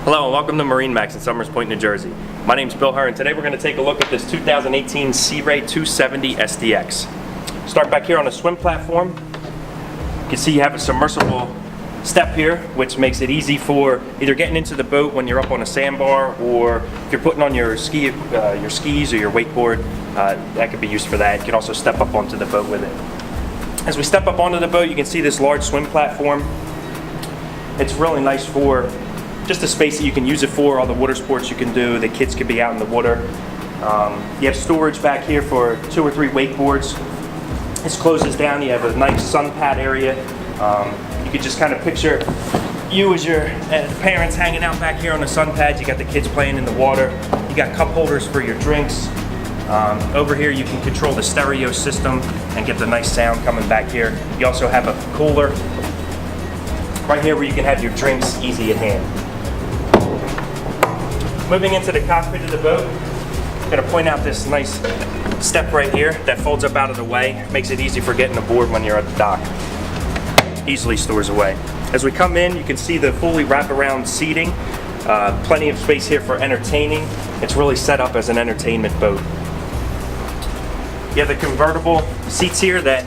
Hello and welcome to MarineMax in Somers Point, New Jersey. My name is Bill Herr and today we're going to take a look at this 2018 Sea Ray 270 SDX. Start back here on the swim platform. You can see you have a submersible step here, which makes it easy for either getting into the boat when you're up on a sandbar, or if you're putting on your skis or your wakeboard, that could be used for that. You can also step up onto the boat with it. As we step up onto the boat, you can see this large swim platform. It's really nice for just a space that you can use it for, all the water sports you can do. The kids could be out in the water. You have storage back here for 2 or 3 wakeboards. This closes down. You have a nice Sunpad area. You could just kind of picture you as your parents hanging out back here on the Sunpad. You got the kids playing in the water. You got cup holders for your drinks. Over here you can control the stereo system and get the nice sound coming back here. You also have a cooler right here where you can have your drinks easy at hand. Moving into the cockpit of the boat, I'm going to point out this nice step right here that folds up out of the way. Makes it easy for getting aboard when you're at the dock. Easily stores away. As we come in, you can see the fully wraparound seating. Plenty of space here for entertaining. It's really set up as an entertainment boat. You have the convertible seats here that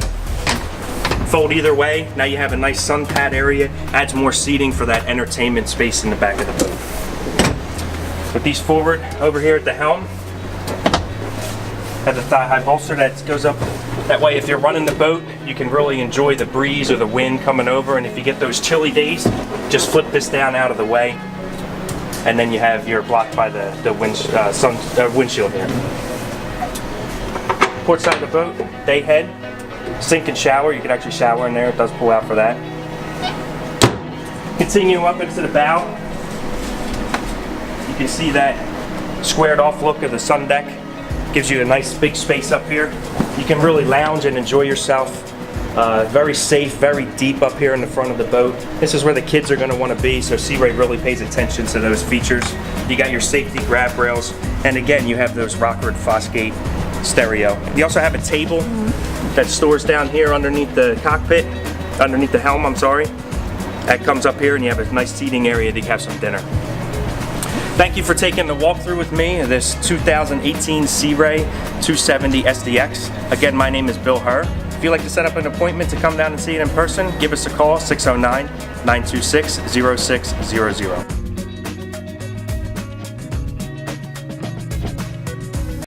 fold either way. Now you have a nice Sunpad area. Adds more seating for that entertainment space in the back of the boat. With these forward, over here at the helm, have the thigh-high bolster that goes up. That way, if you're running the boat, you can really enjoy the breeze or the wind coming over. And if you get those chilly days, just flip this down out of the way, and then you have your blocked by the windshield here. Port side of the boat, day head, sink and shower. You can actually shower in there. It does pull out for that. Continue up into the bow. You can see that squared off look of the sun deck. Gives you a nice big space up here. You can really lounge and enjoy yourself. Very safe, very deep up here in the front of the boat. This is where the kids are going to want to be, so Sea Ray really pays attention to those features. You got your safety grab rails, and again, you have those Rockford Fosgate stereo. You also have a table that stores down here underneath the cockpit, underneath the helm, I'm sorry. That comes up here, and you have a nice seating area to have some dinner. Thank you for taking the walkthrough with me of this 2018 Sea Ray 270 SDX. Again, my name is Bill Herr. If you'd like to set up an appointment to come down and see it in person, give us a call, 609-926-0600.